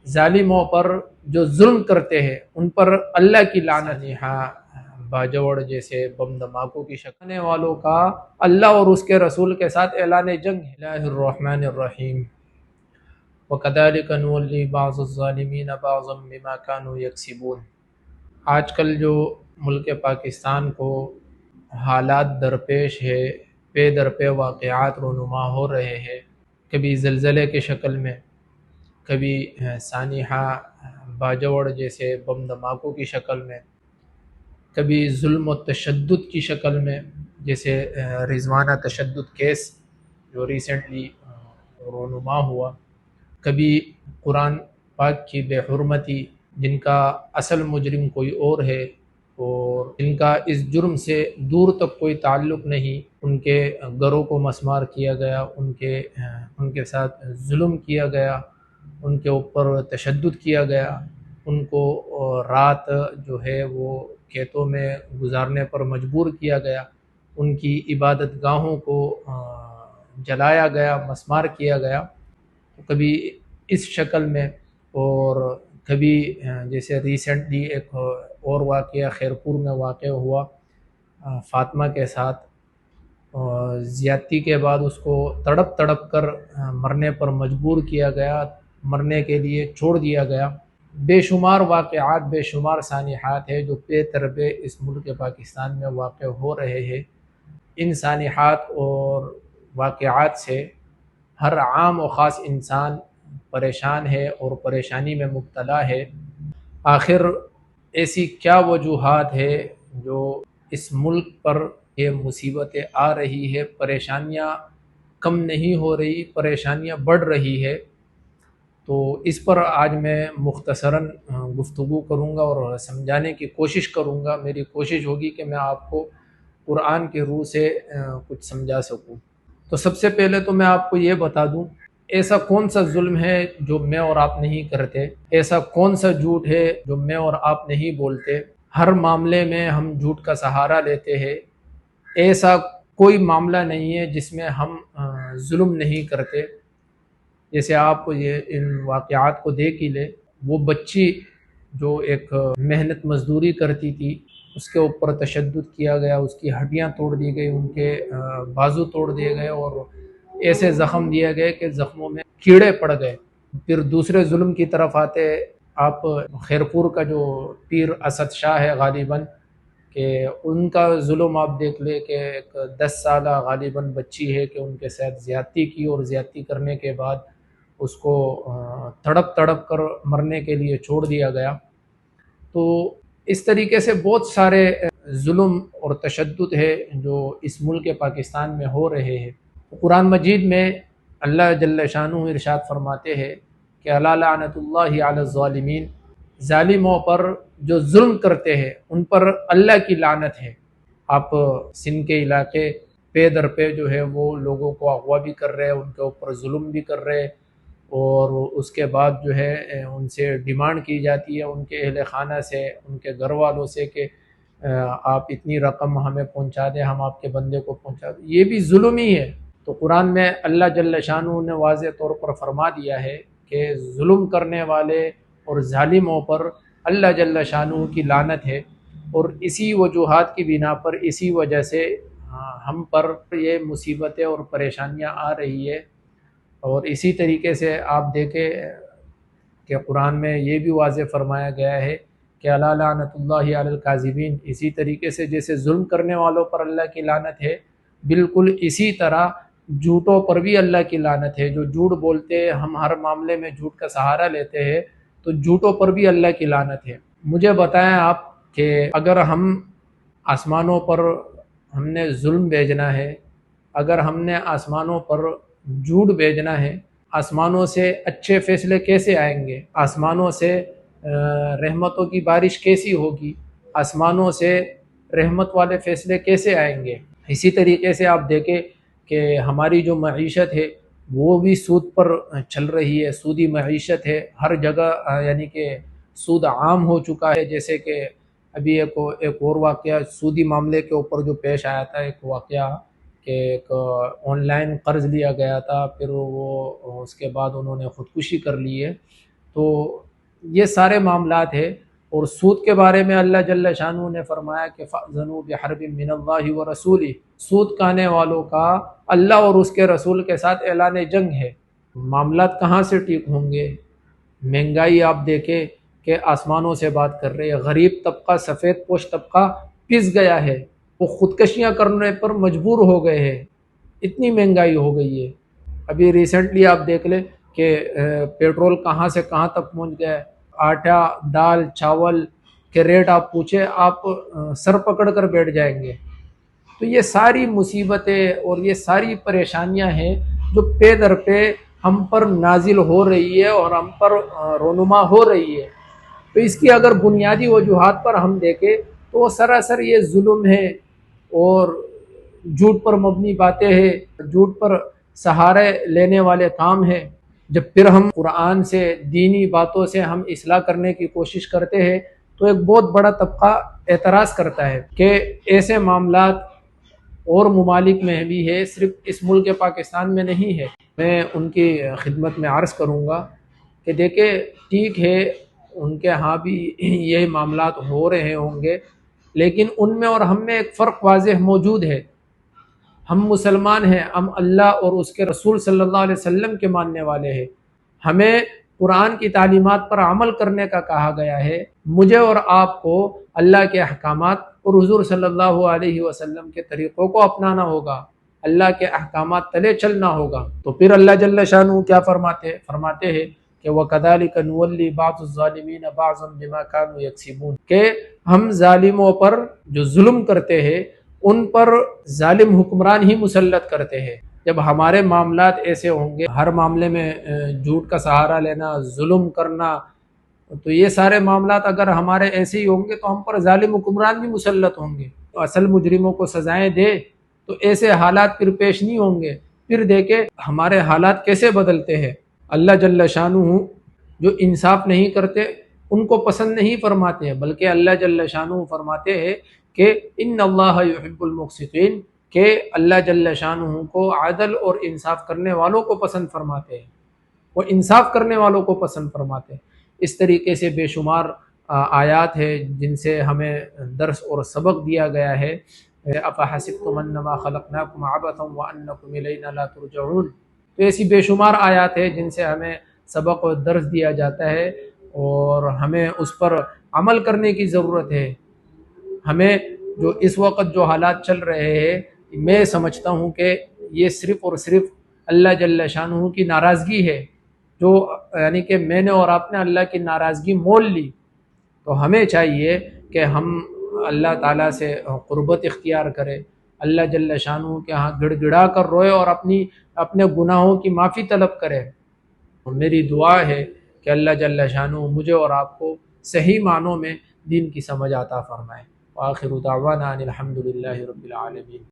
ظالموں پر جو ظلم کرتے ہیں ان پر اللہ کی لعنت ہے۔ ہاں، باجوڑ جیسے بم دھماکوں کی شکنے والوں کا اللہ اور اس کے رسول کے ساتھ اعلان جنگ ہے۔ اللہ الرحمن الرحیم وَكَذَلِكَ نُوَلِّي بَعْضَ الظَّالِمِينَ بَعْضًا بِمَا كَانُوا يَكْسِبُونَ۔ آج کل جو ملک پاکستان کو حالات درپیش ہے، پے در پہ واقعات رونما ہو رہے ہیں، کبھی زلزلے کی شکل میں، کبھی سانحہ باجوڑ جیسے بم دھماکوں کی شکل میں، کبھی ظلم و تشدد کی شکل میں، جیسے رضوانہ تشدد کیس جو ریسنٹلی رونما ہوا، کبھی قرآن پاک کی بے حرمتی جن کا اصل مجرم کوئی اور ہے اور جن کا اس جرم سے دور تک کوئی تعلق نہیں، ان کے گھروں کو مسمار کیا گیا، ان کے ساتھ ظلم کیا گیا، ان کے اوپر تشدد کیا گیا، ان کو رات جو ہے وہ کھیتوں میں گزارنے پر مجبور کیا گیا، ان کی عبادت گاہوں کو جلایا گیا، مسمار کیا گیا، کبھی اس شکل میں، اور کبھی جیسے ریسنٹلی ایک اور واقعہ خیرپور میں واقع ہوا فاطمہ کے ساتھ، زیادتی کے بعد اس کو تڑپ تڑپ کر مرنے پر مجبور کیا گیا، مرنے کے لیے چھوڑ دیا گیا۔ بے شمار واقعات، بے شمار سانحات ہیں جو بے تربے اس ملک پاکستان میں واقع ہو رہے ہیں۔ ان سانحات اور واقعات سے ہر عام و خاص انسان پریشان ہے اور پریشانی میں مبتلا ہے۔ آخر ایسی کیا وجوہات ہے جو اس ملک پر یہ مصیبتیں آ رہی ہے، پریشانیاں کم نہیں ہو رہی، پریشانیاں بڑھ رہی ہے؟ تو اس پر آج میں مختصراً گفتگو کروں گا اور سمجھانے کی کوشش کروں گا۔ میری کوشش ہوگی کہ میں آپ کو قرآن کے روح سے کچھ سمجھا سکوں۔ تو سب سے پہلے تو میں آپ کو یہ بتا دوں، ایسا کون سا ظلم ہے جو میں اور آپ نہیں کرتے؟ ایسا کون سا جھوٹ ہے جو میں اور آپ نہیں بولتے؟ ہر معاملے میں ہم جھوٹ کا سہارا لیتے ہیں۔ ایسا کوئی معاملہ نہیں ہے جس میں ہم ظلم نہیں کرتے۔ جیسے آپ یہ ان واقعات کو دیکھ ہی لے، وہ بچی جو ایک محنت مزدوری کرتی تھی، اس کے اوپر تشدد کیا گیا، اس کی ہڈیاں توڑ دی گئی، ان کے بازو توڑ دیے گئے اور ایسے زخم دیے گئے کہ زخموں میں کیڑے پڑ گئے۔ پھر دوسرے ظلم کی طرف آتے آپ، خیرپور کا جو پیر اسد شاہ ہے غالباً، کہ ان کا ظلم آپ دیکھ لے کہ ایک 10 سالہ غالباً بچی ہے کہ ان کے ساتھ زیادتی کی، اور زیادتی کرنے کے بعد اس کو تڑپ تڑپ کر مرنے کے لیے چھوڑ دیا گیا۔ تو اس طریقے سے بہت سارے ظلم اور تشدد ہے جو اس ملک پاکستان میں ہو رہے ہیں۔ قرآن مجید میں اللہ جل شانہ ارشاد فرماتے ہیں کہ الا لعنت اللہ علی الظالمین، ظالموں پر جو ظلم کرتے ہیں ان پر اللہ کی لعنت ہے۔ آپ سندھ کے علاقے پے در پہ جو ہے وہ لوگوں کو اغوا بھی کر رہے ہیں، ان کے اوپر ظلم بھی کر رہے ہیں، اور اس کے بعد جو ہے ان سے ڈیمانڈ کی جاتی ہے ان کے اہل خانہ سے، ان کے گھر والوں سے کہ آپ اتنی رقم ہمیں پہنچا دیں، ہم آپ کے بندے کو پہنچا دیں۔ یہ بھی ظلم ہی ہے۔ تو قرآن میں اللہ جل شانہ نے واضح طور پر فرما دیا ہے کہ ظلم کرنے والے اور ظالموں پر اللہ جل شانہ کی لعنت ہے، اور اسی وجوہات کی بنا پر، اسی وجہ سے ہم پر یہ مصیبتیں اور پریشانیاں آ رہی ہے۔ اور اسی طریقے سے آپ دیکھیں کہ قرآن میں یہ بھی واضح فرمایا گیا ہے کہ الا لعنت اللہ علی الکاذبین، اسی طریقے سے جیسے ظلم کرنے والوں پر اللہ کی لعنت ہے، بالکل اسی طرح جھوٹوں پر بھی اللہ کی لعنت ہے۔ جو جھوٹ بولتے ہیں، ہم ہر معاملے میں جھوٹ کا سہارا لیتے ہیں، تو جھوٹوں پر بھی اللہ کی لعنت ہے۔ مجھے بتائیں آپ کہ اگر ہم آسمانوں پر ہم نے ظلم بھیجنا ہے، اگر ہم نے آسمانوں پر جھوٹ بھیجنا ہے، آسمانوں سے اچھے فیصلے کیسے آئیں گے؟ آسمانوں سے رحمتوں کی بارش کیسی ہوگی؟ آسمانوں سے رحمت والے فیصلے کیسے آئیں گے؟ اسی طریقے سے آپ دیکھیں کہ ہماری جو معیشت ہے وہ بھی سود پر چل رہی ہے، سودی معیشت ہے ہر جگہ، یعنی کہ سود عام ہو چکا ہے۔ جیسے کہ ابھی ایک اور واقعہ سودی معاملے کے اوپر جو پیش آیا تھا، ایک واقعہ کہ ایک آن لائن قرض لیا گیا تھا، پھر وہ اس کے بعد انہوں نے خودکشی کر لی ہے۔ تو یہ سارے معاملات ہیں۔ اور سود کے بارے میں اللہ جل شانہ نے فرمایا کہ فَأْذَنُوا بِحَرْبٍ مِّنَ اللَّهِ وَرَسُولِهِ، سود کھانے والوں کا اللہ اور اس کے رسول کے ساتھ اعلان جنگ ہے۔ معاملات کہاں سے ٹھیک ہوں گے؟ مہنگائی آپ دیکھیں کہ آسمانوں سے بات کر رہے ہیں، غریب طبقہ، سفید پوش طبقہ پس گیا ہے، وہ خودکشیاں کرنے پر مجبور ہو گئے ہیں، اتنی مہنگائی ہو گئی ہے۔ ابھی ریسنٹلی آپ دیکھ لیں کہ پیٹرول کہاں سے کہاں تک پہنچ گیا ہے، آٹا، دال، چاول کے ریٹ آپ پوچھیں، آپ سر پکڑ کر بیٹھ جائیں گے۔ تو یہ ساری مصیبتیں اور یہ ساری پریشانیاں ہیں جو پے در پہ ہم پر نازل ہو رہی ہے اور ہم پر رونما ہو رہی ہے۔ تو اس کی اگر بنیادی وجوہات پر ہم دیکھیں تو وہ سراسر یہ ظلم ہے اور جھوٹ پر مبنی باتیں ہیں، جھوٹ پر سہارے لینے والے کام ہیں۔ جب پھر ہم قرآن سے، دینی باتوں سے ہم اصلاح کرنے کی کوشش کرتے ہیں تو ایک بہت بڑا طبقہ اعتراض کرتا ہے کہ ایسے معاملات اور ممالک میں بھی ہے، صرف اس ملک پاکستان میں نہیں ہے۔ میں ان کی خدمت میں عرض کروں گا کہ دیکھیں ٹھیک ہے، ان کے ہاں بھی یہ معاملات ہو رہے ہوں گے، لیکن ان میں اور ہم میں ایک فرق واضح موجود ہے۔ ہم مسلمان ہیں، ہم اللہ اور اس کے رسول صلی اللہ علیہ وسلم کے ماننے والے ہیں، ہمیں قرآن کی تعلیمات پر عمل کرنے کا کہا گیا ہے۔ مجھے اور آپ کو اللہ کے احکامات اور حضور صلی اللہ علیہ وسلم کے طریقوں کو اپنانا ہوگا، اللہ کے احکامات تلے چلنا ہوگا۔ تو پھر اللہ جل شانہ کیا فرماتے ہیں کہ وَكَذَلِكَ نُوَلِّي بَعْضُ الظَّالِمِينَ بَعْضًا بِمَا كَانُوا يَكْسِبُونَ، کہ ہم ظالموں پر جو ظلم کرتے ہیں ان پر ظالم حکمران ہی مسلط کرتے ہیں۔ جب ہمارے معاملات ایسے ہوں گے، ہر معاملے میں جھوٹ کا سہارا لینا، ظلم کرنا، تو یہ سارے معاملات اگر ہمارے ایسے ہی ہوں گے تو ہم پر ظالم حکمران بھی مسلط ہوں گے۔ تو اصل مجرموں کو سزائیں دے تو ایسے حالات پھر پیش نہیں ہوں گے۔ پھر دیکھیں ہمارے حالات کیسے بدلتے ہیں۔ اللہ جل شانہ جو انصاف نہیں کرتے ان کو پسند نہیں فرماتے ہیں، بلکہ اللہ جل شانہ فرماتے ہیں کہ ان اللہ یحب المقسطین، کہ اللہ جل شانہ کو عدل اور انصاف کرنے والوں کو پسند فرماتے ہیں، وہ انصاف کرنے والوں کو پسند فرماتے ہیں۔ اس طریقے سے بے شمار آیات ہے جن سے ہمیں درس اور سبق دیا گیا ہے۔ افحسبتم انما خلقناکم عبثا وانکم الینا لا ترجعون، تو ایسی بے شمار آیات ہے جن سے ہمیں سبق اور درس دیا جاتا ہے اور ہمیں اس پر عمل کرنے کی ضرورت ہے۔ ہمیں جو اس وقت جو حالات چل رہے ہیں، میں سمجھتا ہوں کہ یہ صرف اور صرف اللہ جل شانہ کی ناراضگی ہے، جو یعنی کہ میں نے اور آپ نے اللہ کی ناراضگی مول لی۔ تو ہمیں چاہیے کہ ہم اللہ تعالیٰ سے قربت اختیار کریں، اللہ جل شانہ کے ہاں گڑ گڑا کر روئے اور اپنے گناہوں کی معافی طلب کرے۔ میری دعا ہے کہ اللہ جل شانہ مجھے اور آپ کو صحیح معنوں میں دین کی سمجھ عطا فرمائے۔ وآخر دعوانا ان الحمد للہ رب العالمین۔